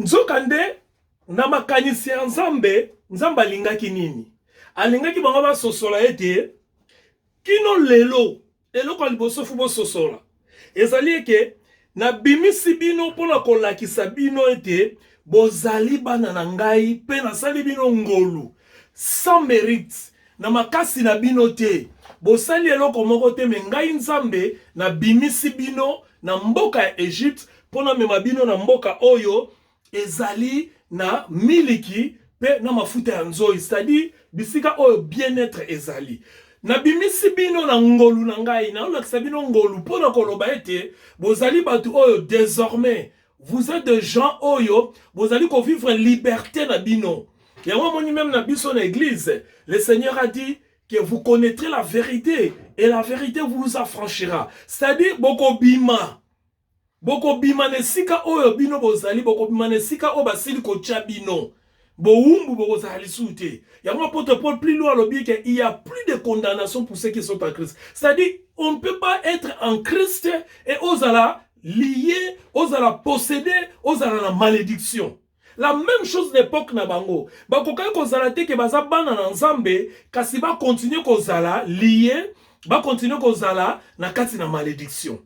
nzokande na makanisi ya nzambe alingaki nini? Alingaki bango basosola ete kino lelo eloko ya liboso fu bososola ezali eke na bimisi bino mpona kolakisa bino ete bozali bana na ngai mpe nasali bino ngolu sans mérite na makasi na bino te. Bosali eloko moko te, me ngai nzambe na bimisi bino na mboka ya Egypte mpona mema bino na mboka oyo ezali na miliki pe na mafuta ya nzoi, c'est-à-dire bisika oyo bien-être ezali. Na bimisi bino na ngolu na ngai, na olakisa bino ngolu mpona koloba ete bozali batu oyo désormais vous êtes des gens oyo bozali ko vivre liberté na bino. Yango moni même na biso na église, le Seigneur a dit que vous connaîtrez la vérité et la vérité vous affranchira. C'est-à-dire boko bima nesika oyo bino bozali, boko bima nesika oyo basili ko tia bino. Boumbu bozali soute. Yango apôtre Paul plus loin lobi que il y a plus de condamnation pour ceux qui sont en Christ. C'est-à-dire on ne peut pas être en Christ et osala lié, osala posséder, osala la malédiction. La même chose l'époque na bango. Bakoka kozala te ke baza bana na nzambe, kasi ba continuer kozala lié, ba continuer kozala na kati na malédiction.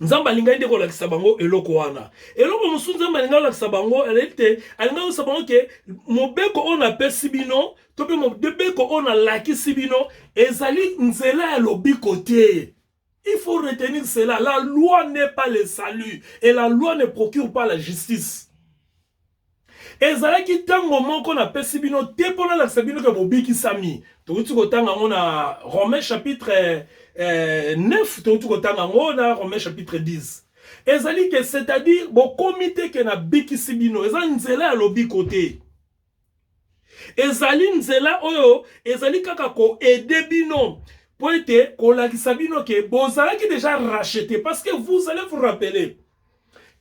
Nzamba linga inde ko lakisa bango eloko wana. Eloko musu nzamba linga lakisa bango elete, alinga ko sabango ke mobeko on apesi bino, to pe mobeko on lakisi bino ezali nzela ya lobiko te. Il faut retenir cela. La loi n'est pas le salut et la loi ne procure pas la justice. Ezalaki tango moko na pesi bino te pona la sabino ke bobiki sami. Tokuti kotanga ngona Romains chapitre 9, tokuti kotanga ngona Romains chapitre 10. Ezali ke c'est-à-dire bo komite ke na biki sibino, ezali nzela ya lobiko te. Ezali nzela oyo, ezali kaka ko aider bino. Pour être kolakisa bino ke bozalaki déjà racheté, parce que vous allez vous rappeler.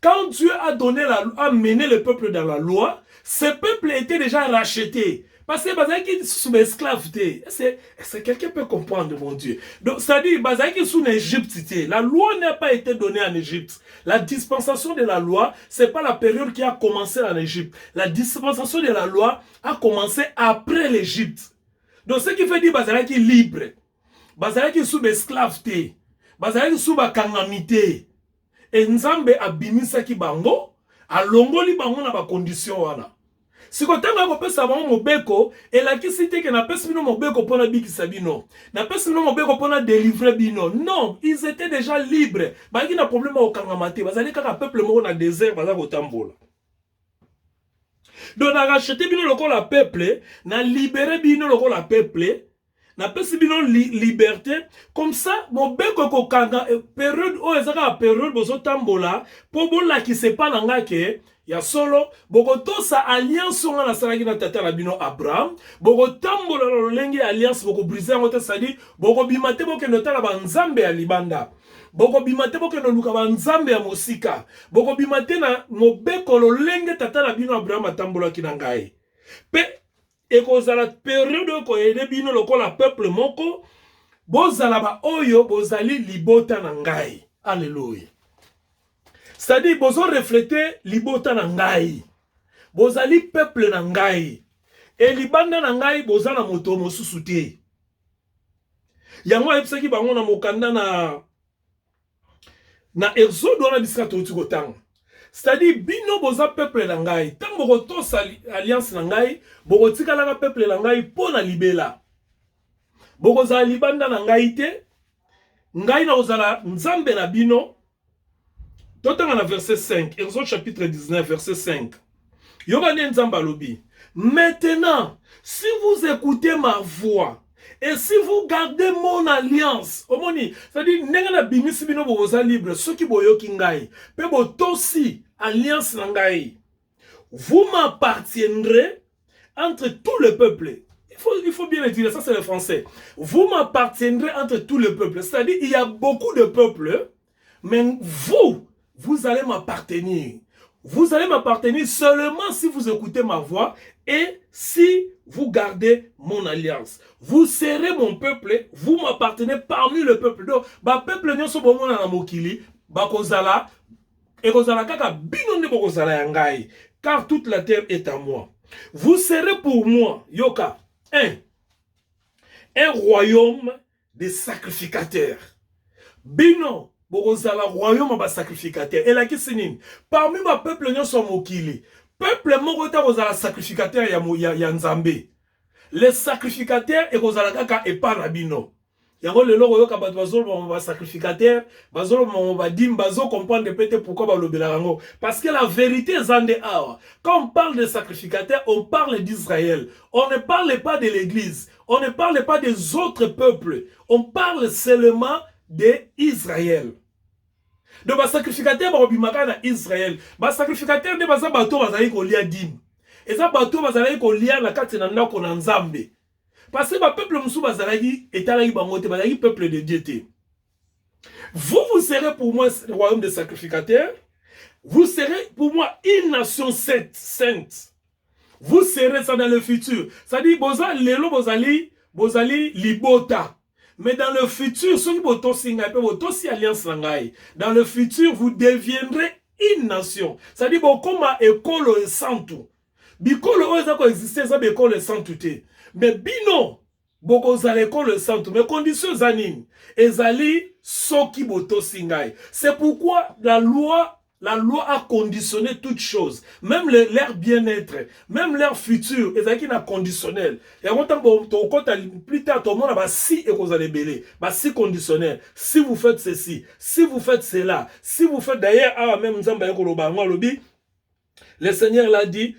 Quand Dieu a mené le peuple dans la loi, ce peuple était déjà racheté. Parce que Bazaki sous esclave. Est-ce que quelqu'un peut comprendre, mon Dieu? Donc, c'est-à-dire, Bazaki sous l'Égypte. La loi n'a pas été donnée en Égypte. La dispensation de la loi, c'est pas la période qui a commencé en Égypte. La dispensation de la loi a commencé après l'Égypte. Donc, ce qui fait dire Bazaki libre. Bazaki sous esclave. Bazaki sous bakangamité. Et Nzambe abimisaki bango, alongoli bango na ba condition wana. Si kotanga ko pesa bango mobeko, elakisi te ke na pesa bino mobeko pona bikisa bino. Na pesa bino mobeko pona délivrer bino. Non, ils étaient déjà libres. Baki na problème au kangamate, bazali kaka peuple moko na désert baza kotambola. Donc na racheter bino lokola peuple, na libérer bino lokola peuple. Na pesi bino liberté comme ça mon beko ko kanga période o ezaka période bozo tambola po bola ki se pa nanga ke ya solo boko to sa alliance on na salaki na tata la bino Abraham boko tambola lo lenge alliance boko briser ngote sadi boko bimate boko notala ba nzambe ya libanda boko bimate boko no luka ba nzambe ya mosika boko bimate na mobeko lo lenge tata la bino Abraham atambola ki na ngai pe et kozala période ko ede bino lokola peuple moko bozala ba oyo bozali libota na ngai. Alléluia. C'est-à-dire bozo refléter libota na ngai. Bozali peuple na ngai. Et libanda na ngai bozala moto mosusu te. Yango ebisaki bango na mokanda na Exode wana bisika to kotanga. C'est-à-dire, bino boza peuple na ngai. Tant boko tos alliance na ngai, boko tika la peuple na ngai pona libela. Boko za libanda na ngai te, ngai na ozala nzambe na bino. Totanga na verset 5, Exode chapitre 19, verset 5. Yogane nzamba lobi. Maintenant, si vous écoutez ma voix, et si vous gardez mon alliance, omoni, c'est-à-dire, nengana bimisi bino boza libre, ceux qui boyoki ngai, pe botosi alliance nangai, vous m'appartiendrez entre tout le peuple. Il faut bien le dire, ça c'est le français. Vous m'appartiendrez entre tout le peuple. C'est-à-dire, il y a beaucoup de peuples, mais vous allez m'appartenir. Vous allez m'appartenir seulement si vous écoutez ma voix et si vous gardez mon alliance. Vous serez mon peuple, vous m'appartenez parmi le peuple. Donc, ba peuple nyoso bomona na mokili, ba kozala Et kozala kaka bino nde bokozala ya ngai, car toute la terre est à moi. Vous serez pour moi, yoka, un royaume de sacrificateurs. Bino, bokozala royaume ba sacrificateur. Et la kisinine, parmi ma peuple nyon so mokili, peuple moko ta kozala sacrificateur ya nzambe. Les sacrificateurs et kozala kaka epa na bino. Yango lelo koyoka bato bazolo ba sacrificateur, bazolo ba dim bazo comprendre peut-être pourquoi ba lobela yango. Parce que la vérité zande awa. Quand on parle de sacrificateurs, on parle d'Israël. On ne parle pas de l'église. On ne parle pas des autres peuples. On parle seulement d'Israël. Donc, les sacrificateurs sont Israël. Les sacrificateurs ne sont pas bateau kolia dim. Et ça bateau bazali kolia la kati na ndako na nzambe. Parce que le peuple musu bazali etalaki bangote bazali peuple de Dieu. Vous serez pour moi le royaume des sacrificateurs. Vous serez pour moi une nation sainte. Vous serez ça dans le futur. Ça dit bozali lelo bozali libota. Mais dans le futur, dans le futur, vous deviendrez une nation. Ça dit, bon, comme école et santo. Bikolo, on existé, ça, école et santo. Mais bino, beaucoup à l'école et santo. Mais conditions anines, ezali, soki boto singai. C'est pourquoi la loi a conditionné toutes choses. Même leur bien-être, même leur futur, ezali na conditionnel. Et en tant que plus tard, tout le monde a si et vous allez belé. Si conditionnel. Si vous faites ceci, si vous faites cela, si vous faites d'ailleurs, même le Seigneur l'a dit,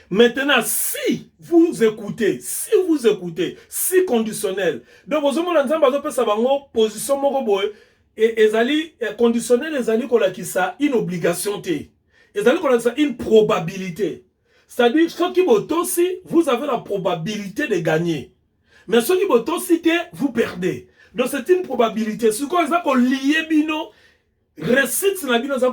maintenant, si vous écoutez, si conditionnel. Donc, vous avez position et ezali conditionnel ezali kolakisa une obligation te. Ezali kolakisa une probabilité. C'est-à-dire ceux qui votent aussi, vous avez la probabilité de gagner. Mais ceux qui votent aussi, vous perdez. Donc c'est une probabilité. Ce qu'on a lié bino récite na bino ça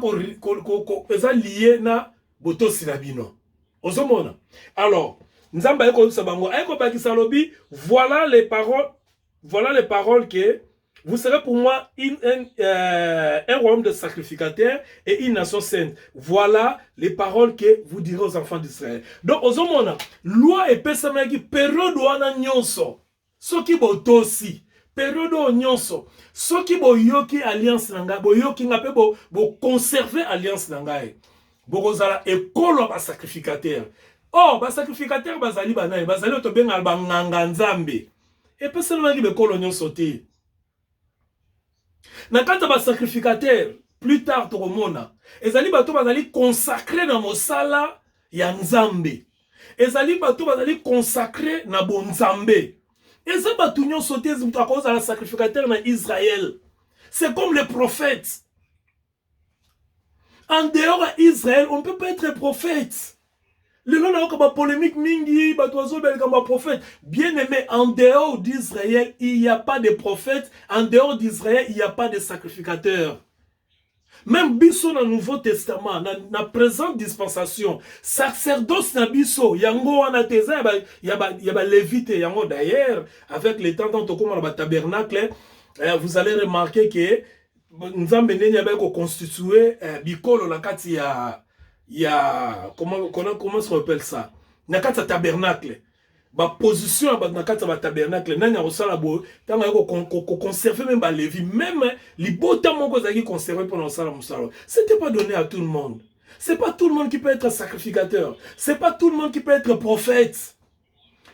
lié na voto si na bino. Osomona. Alors, nzamba eko sabango eko bakisa lobi, voilà les paroles que vous serez pour moi un royaume de sacrificateurs et une nation sainte. Voilà les paroles que vous direz aux enfants d'Israël. Donc, aux hommes, loi et pesamaki, période wana nyonso. Ce qui botosi, période nyonso. Ce qui boyoki alliance nanga, boyoki ngape bo conserver alliance nanga. Bokozala ekolo ba sacrificateur. Oh, ba sacrificateur bazali banaye, bazali otobenga ba nganga nzambe. Et pesamaki bekolo nyonso te. Na kata ba sacrificateur plus tard to komona ezali bato bazali consacré na mosala ya nzambe, ezali bato bazali consacré na bonzambe, eza bato nyonso te mutu akozala sacrificateur na Israël. C'est comme les prophètes. En dehors d'Israël, on ne peut pas être prophète. Le nom n'a pas polémique mingi, prophète. Bien aimé, en dehors d'Israël, il n'y a pas de prophète. En dehors d'Israël, il n'y a pas de sacrificateur. Même biso dans le Nouveau Testament, dans la présente dispensation, sacerdoce na biso, yango wana teza, y a lévite, yango d'ailleurs, avec les temps dont on commence le tabernacle, vous allez remarquer que nous avons constitué bikolo la kati comment se appelle ça? Nakata tabernacle. Ba position ba nakata ba tabernacle nanya osala bo tanga ko conserver même ba levi même li bota moko zaki conserver pendant ça musalo. C'était pas donné à tout le monde. C'est pas tout le monde qui peut être sacrificateur. C'est pas tout le monde qui peut être prophète.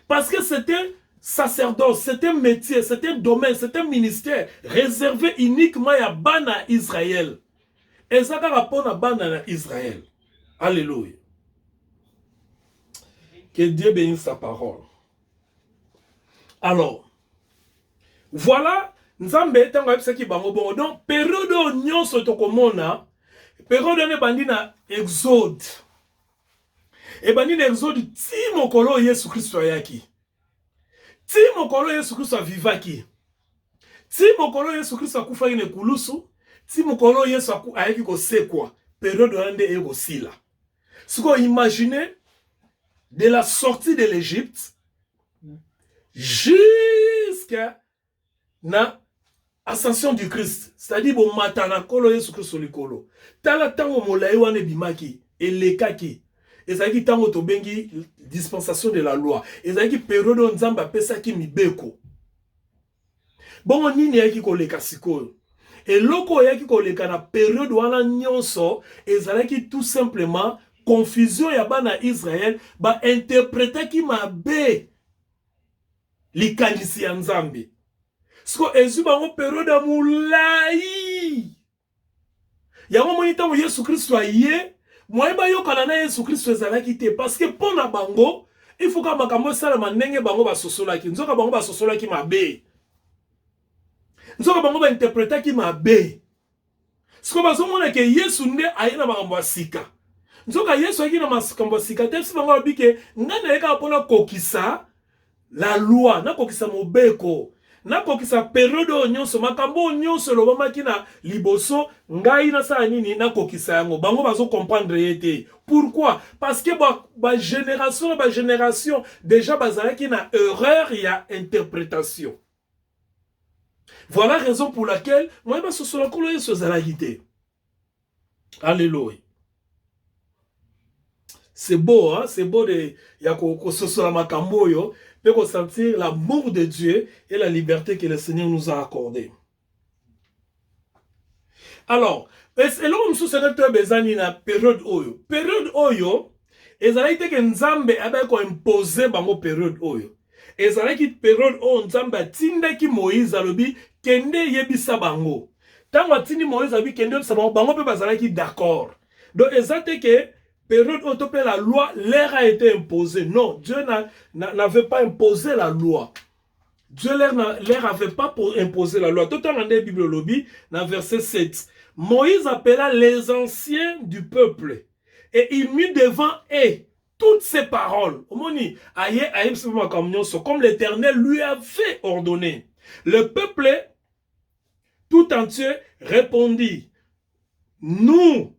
Parce que c'était sacerdoce, c'était un métier, c'était un domaine, c'était un ministère réservé uniquement à Bana Israël. Et ça rapport à Bana Israël. Alléluia. Que Dieu bénisse sa parole. Alors, voilà, Nzambe tango ce qui bango bongo. Donc, période nyonso tokomona, période ne bandina exode. Et bandina exode ti mokolo Yesu Kristo yaki. Ti mokolo Yesu Kristo vivaki. Ti mokolo Yesu Kristo akufaki ne kulusu, ti mokolo Yesu ayaki ko sekwa. Période ande e ko sila. Ce qu'on imagine de la sortie de l'Égypte jusqu'à ascension du Christ, c'est-à-dire bon matana kolo Yesu Christ likolo. Tala tango molai wane bimaki elekaki. Ezaki tango to bengi dispensation de la loi. Ezaki période nzamba pesa ki mibeko. Bongo nini yaki koleka sikoyo. Eloko yaki koleka na période wana nyonso ezalaki tout simplement confusion ya bana Israël ba interpréter ki mabe likanisi ya nzambe. Siko ezu bango période ya mulai. Yango moni tango Yesu Kristo aye, moyeba yokana na Yesu Kristo ezalaki te parce que pona bango, il faut ka makambo salama ndenge bango basosolaki, nzoka bango basosolaki mabe. Nzoka bango ba interprétaki mabe. Siko bazomona ke Yesu nde aye na makambo sika. Nzoka Yesu aye na makambo sika te si bango babike ngana yeka pona kokisa la loi, na kokisa mobeko. Na kokisa période nyonso makambo nyonso lobamaki na liboso ngai na sa nini na kokisa yango bango bazo comprendre yete. Pourquoi? Parce que ba génération déjà bazalaki na erreur ya interprétation. Voilà la raison pour laquelle moi ba sosola kolo Yesu zalaki te. Alléluia. C'est beau, hein? C'est beau de ya ko sosola makambo yo. Peut sentir l'amour de Dieu et la liberté que le Seigneur nous a accordée. Alors, et l'homme sous cette bezani na période oyo. Période oyo, ezalaki que Nzambe abe ko imposer bango période oyo. Ezalaki période oyo Nzambe atindaki Moïse alobi kende yebisa bango. Tango atindi Moïse alobi kende yebisa bango pe bazalaki d'accord. Donc ezate que période où la loi leur a été imposée. Non, Dieu n'avait pas imposé la loi. Dieu leur avait pas imposé la loi. Tout en Bible lobby, dans verset 7. Moïse appela les anciens du peuple et il mit devant eux toutes ces paroles. Comme l'Éternel lui avait ordonné. Le peuple tout entier répondit, nous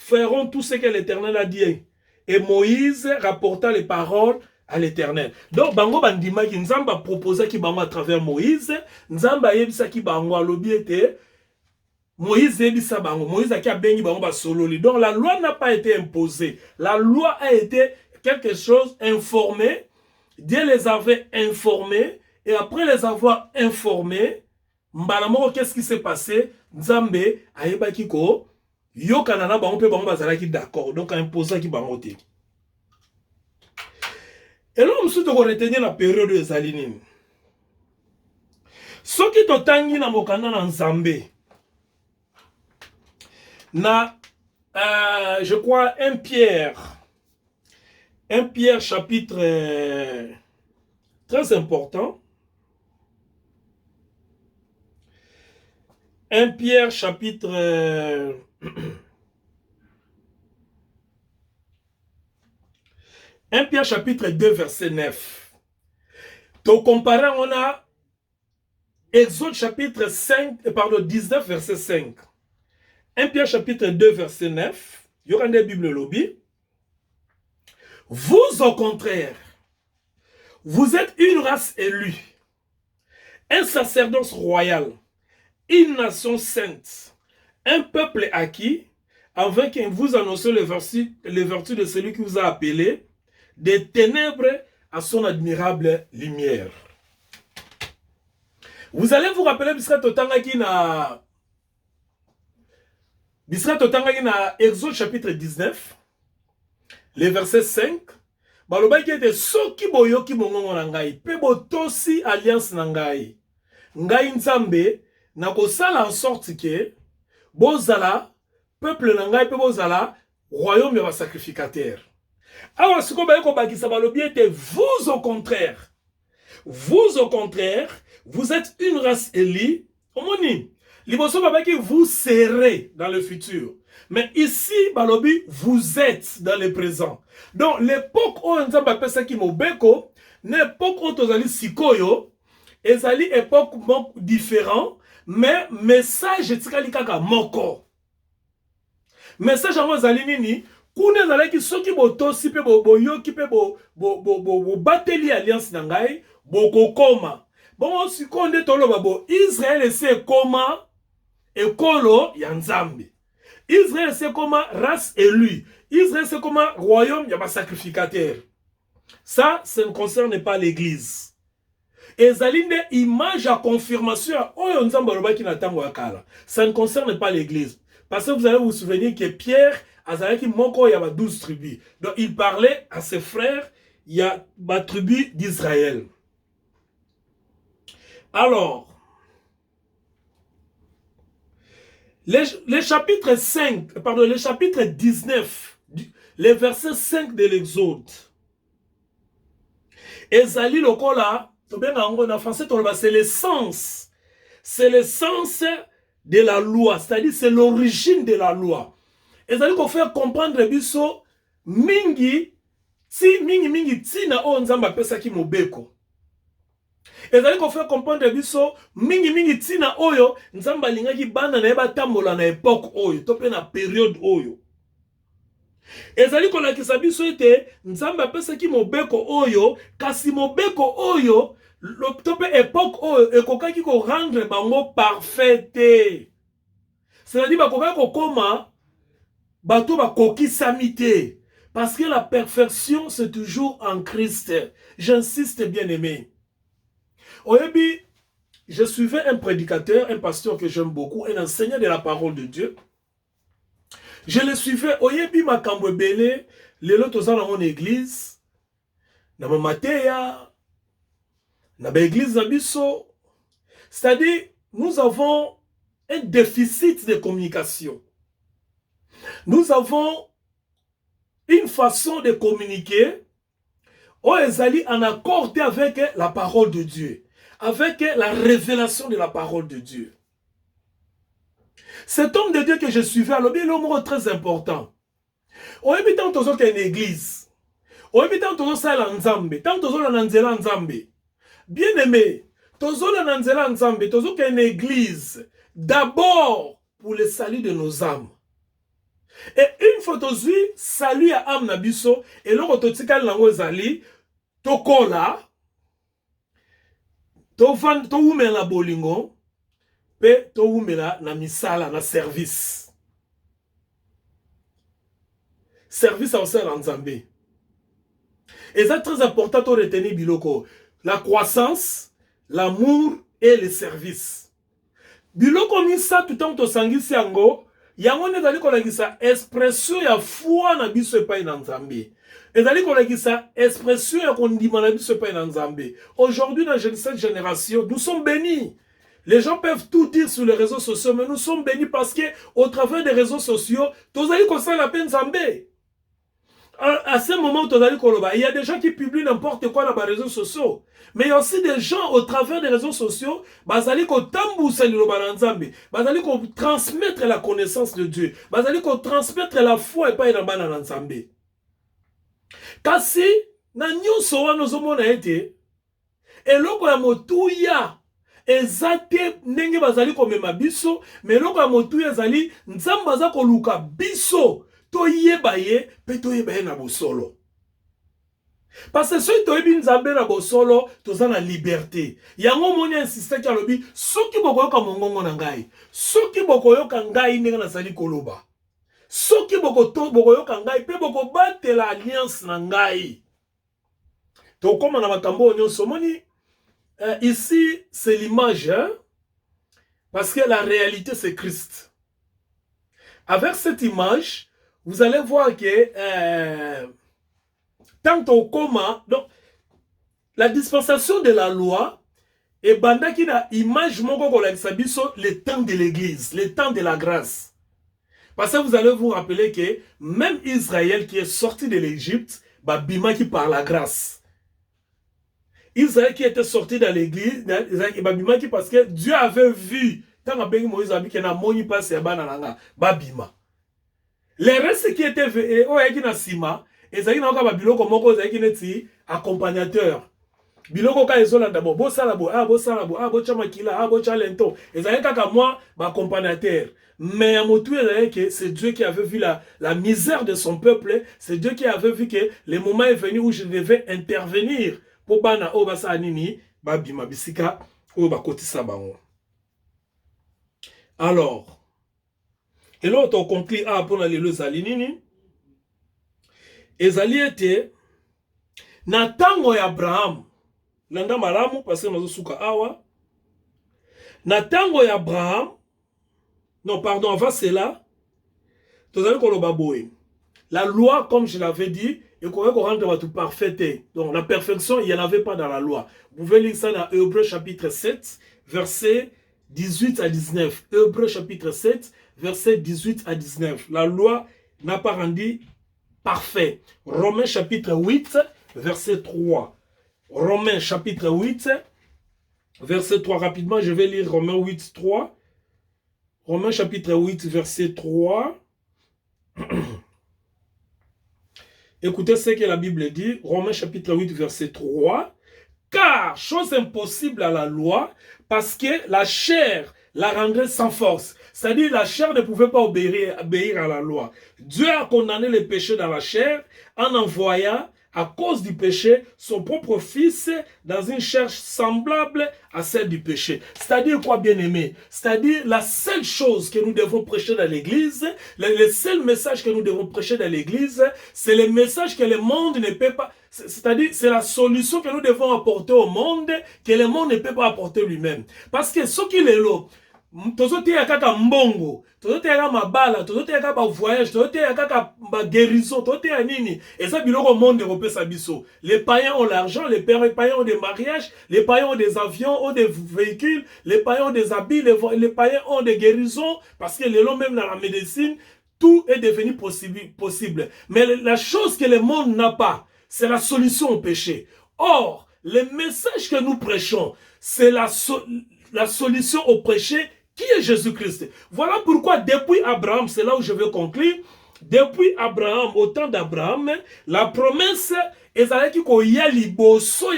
feront tout ce que l'Éternel a dit. Et Moïse rapporta les paroles à l'Éternel. Donc, bango bandima ki Nzamba proposa ki bango à travers Moïse, Nzamba yebisa ki bango alobi ete, Moïse yebisa bango, Moïse a ki abengi bango ba sololi. Donc, la loi n'a pas été imposée. La loi a été quelque chose informé. Dieu les avait informés. Et après les avoir informés, mbalamoko, qu'est-ce qui s'est passé? Nzambe a yebaki ko, yo kanana bango pe bango bazalaki d'accord donc imposa ki bango te. Et là on se to retenir la période ezali nini. Soki to tangi na mokanda na Nzambe. Na je crois 1 Pierre chapitre très important. 1 Pierre chapitre 1 Pierre chapitre 2 verset 9. Donc comparé on a Exode chapitre 19 verset 5. 1 Pierre chapitre 2 verset 9. Il y aura une Bible lobby. Vous au contraire, vous êtes une race élue, un sacerdoce royal, une nation sainte, un peuple acquis, afin que vous annoncez les vertus de celui qui vous a appelé des ténèbres à son admirable lumière. Vous allez vous rappeler Bisra Totangaki na Exode chapitre 19, le verset 5. Balobaki ete soki boyoki mongongo na ngai, pe botosi alliance na ngai. Ngai Nzambe na kosala en sorte que bozala peuple na ngai pe bozala royaume ya sacrificateur. Alors siko ba ko bakisa balobi ete vous au contraire, vous êtes une race élue. Omoni liboso babaki vous serez dans le futur. Mais ici, balobi, vous êtes dans le présent. Donc, l'époque où on a appelé ça qui mobeko, l'époque où on a sikoyo, ezali époque différente, mais message etikali kaka moko. Message en ezali nini, kune ezali ki soki botosi pe boyoki pe bo bateli alliance na ngai, boko koma. Bon, si on est tolo Israël c'est comment ekolo ya Nzambe. Israël c'est comment race élue. Israël c'est comment royaume ya sacrificateur. Ça ne concerne pas l'église. Ezali nde image à confirmation oyo Nzambe alobaki na tango ya kala. Ça ne concerne pas l'église. Parce que vous allez vous souvenir que Pierre azalaki moko ya 12 tribus. Donc il parlait à ses frères, il y a ma tribu d'Israël. Alors, les chapitres 5, pardon, les chapitres 19, les versets 5 de l'Exode. Ezali lokola, en français, c'est l'essence. C'est l'essence de la loi. C'est-à-dire, c'est l'origine de la loi. Ezali qu'on fait comprendre biso mingi tina o Nzamba pesa ki mobeko. Ezali qu'on fait comprendre biso mingi tina oyo Nzamba lingaki bana na eba tambola na époque oyo to pe na période oyo. Ezali qu'on lakisa biso ete Nzamba pesa ki mobeko oyo kasi mobeko oyo to pe époque oyo ekokaki ko rendre bango parfaite. C'est-à-dire bakokaki ko koma bato bakokisami te. Parce que la perfection c'est toujours en Christ. J'insiste bien aimé. Oyebi, je suivais un prédicateur, un pasteur que j'aime beaucoup, un enseignant de la parole de Dieu. Je le suivais, Oyebi makambo belé, lelo toza na mon église, na mamateya, na ba église na biso. C'est-à-dire, nous avons un déficit de communication. Nous avons une façon de communiquer où ezali en accord avec la parole de Dieu, avec la révélation de la parole de Dieu. Cet homme de Dieu que je suivais, alors bien l'homme très important. On est tant aux autres une église. On est tant aux autres Nzambe, tant aux autres Nanzela Nzambe. Bien aimé, tous autres Nanzela Nzambe, tous autres une église. D'abord pour le salut de nos âmes. Et une fois que tu salut à âme nabiso et l'autre tu tikal nango ezali tokola to umela bolingo pe to umela na misala na service à osala Nzambe. Et c'est très important de retenir biloko la croissance, l'amour et le service. Biloko misa tout temps to sangisi yango yango nezali kolakisa expression ya foi na biso epai na Nzambe. Ezali kolakisa expression ya kondima na biso epai na Nzambe. Aujourd'hui dans cette génération, nous sommes bénis. Les gens peuvent tout dire sur les réseaux sociaux, mais nous sommes bénis parce que au travers des réseaux sociaux, tozali kosala la peine Nzambe. À ce moment où il y a des gens qui publient n'importe quoi dans les réseaux sociaux. Mais il y a aussi des gens au travers des réseaux sociaux qui transmettre la connaissance de Dieu. Qui transmettre la foi et pas dans le Nzambe. Kasi, na nyonso wana ozomona ete eloko ya motuya ezate ndenge bazali komema biso, mais eloko ya motuya ezali Nzambe aza koluka biso. Toyeba ye, pe toyeba ye na bosolo. Parce que si toyebi Nzambe na bosolo, toza na liberté. Yango moni insiste ki alobi, soki bokoyoka mongongo na ngai, soki bokoyoka ngai ndenge nazali koloba, soki bokoyoka ngai, pe bokobatela alliance na ngai. Tokoma na makambo nyonso moni, ici c'est l'image, hein? Parce que la réalité c'est Christ. Avec cette image, vous allez voir que tant au coma, donc la dispensation de la loi et banda qui na image moko ko lakisa biso le temps de l'église, le temps de la grâce. Parce que vous allez vous rappeler que même Israël qui est sorti de l'Égypte, bima qui par la grâce. Israël qui était sorti dans l'église, bima qui parce que Dieu avait vu tant que Moïse a dit que na moni passe ya bana babima. Les restes qui étaient qui na sima, ezaki na ka biloko moko ezaki neti accompagnateur. Biloko ka ezola d'abord bo sala bo chama kila bo chalento. Ezaki kaka moi accompagnateur. Mais à motu que c'est Dieu qui avait vu la misère de son peuple, c'est Dieu qui avait vu que le moment est venu où je devais intervenir pour bana obasa nini babima bisika oyo bakotisa bango. Alors, et là on conclut pour lelo ezali nini, ezali ete na tango ya Abraham, landa malamu parce que nazosuka awa, na tango ya Abraham, non pardon, avant cela, tozali koloba boye, la loi comme je l'avais dit, et qu'on rendre tout parfait. Donc la perfection, il n'y en avait pas dans la loi. Vous pouvez lire ça dans Hébreux chapitre 7, versets 18 à 19. Hébreux chapitre 7, versets 18 à 19. La loi n'a pas rendu parfait. Romains chapitre 8, verset 3. Romains chapitre 8, verset 3. Rapidement, je vais lire Romains 8, 3. Romains chapitre 8, verset 3. Écoutez ce que la Bible dit, Romains chapitre 8, verset 3. Car, chose impossible à la loi, parce que la chair la rendrait sans force. C'est-à-dire, la chair ne pouvait pas obéir à la loi. Dieu a condamné les péchés dans la chair en envoyant, à cause du péché, son propre fils dans une chair semblable à celle du péché. C'est-à-dire quoi, bien-aimé? C'est-à-dire la seule chose que nous devons prêcher dans l'église, le seul message que nous devons prêcher dans l'église, c'est le message que le monde ne peut pas, c'est-à-dire c'est la solution que nous devons apporter au monde, que le monde ne peut pas apporter lui-même. Parce que ce qu'il est là, tozoteya kaka mbongo, tozoteya kaka mabala, tozoteya kaka voyage, tozoteya kaka guérison, tozoteya nini. Et ça biloko monde européen biso. Les païens ont l'argent, les païens ont des mariages, les païens ont des avions, ont des véhicules, les païens ont des habits, les païens ont des guérisons, parce que les lots même dans la médecine, tout est devenu possible. Mais la chose que le monde n'a pas, c'est la solution au péché. Or, le message que nous prêchons, c'est la solution au péché qui est Jésus-Christ. Voilà pourquoi depuis Abraham, c'est là où je veux conclure, depuis Abraham, au temps d'Abraham, la promesse est avec obligation.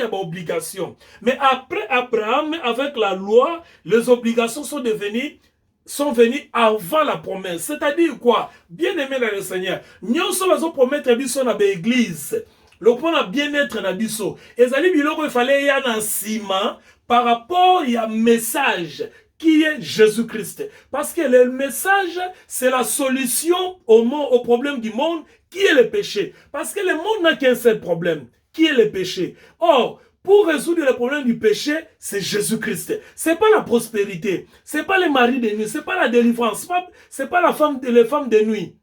Mais après Abraham, avec la loi, les obligations sont venues avant la promesse. C'est-à-dire quoi? Bien aimé dans le Seigneur, nous sommes promettre biso na l'église. Le point à bien-être na biso. Ezali biloko il fallait y en sima par rapport à un message qui est Jésus-Christ. Parce que le message, c'est la solution au problème du monde, qui est le péché. Parce que le monde n'a qu'un seul problème, qui est le péché. Or, pour résoudre le problème du péché, c'est Jésus-Christ. C'est pas la prospérité, c'est pas les maris de nuit, c'est pas la délivrance, c'est pas les femmes de nuit.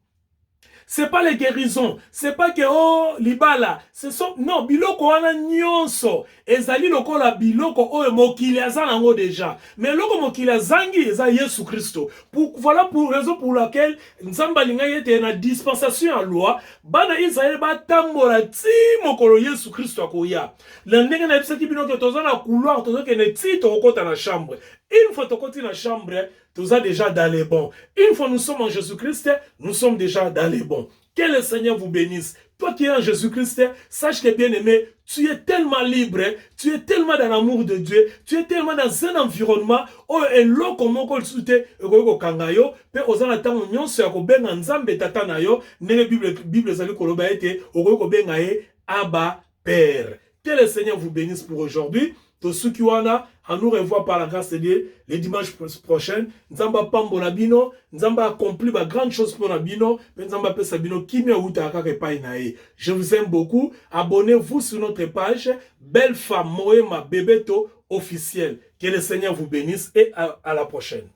C'est pas les guérisons, c'est pas que oh libala, ce sont non biloko wana nyonso ezali lokola biloko oyo mokili azango déjà. Mais loko mokili azangi eza Yesu Christo. Voilà pour raison pour laquelle nzamba linga yete na dispensation à loi, bana Israël ba tambola ti mokolo Yesu Christo akoya. La ndenge na bisaki bino que tozana couloir tozoke ne ti to okota na chambre. Une fois tokoti na chambre, tu as déjà dans les bons. Une fois nous sommes en Jésus-Christ, nous sommes déjà dans les bons. Que le Seigneur vous bénisse. Toi qui es en Jésus-Christ, sache que bien aimé, tu es tellement libre, tu es tellement dans l'amour de Dieu, tu es tellement dans un environnement où et l'eau comme on soute ego kangayo, pe ozana tango nyonso ya ko benga nzambe tata na yo, nene Bible zali koloba ete ego benga e Abba Père. Que le Seigneur vous bénisse pour aujourd'hui. Tosukiwana, à nous revoir par la grâce de Dieu les dimanches prochains. Nzamba pambo na bino, Nzamba accompli ba grande chose pour na bino, Nzamba pesa bino kimia utaka repai na e. Je vous aime beaucoup. Abonnez-vous sur notre page Belle Femme Moema Bebeto officiel. Que le Seigneur vous bénisse et à la prochaine.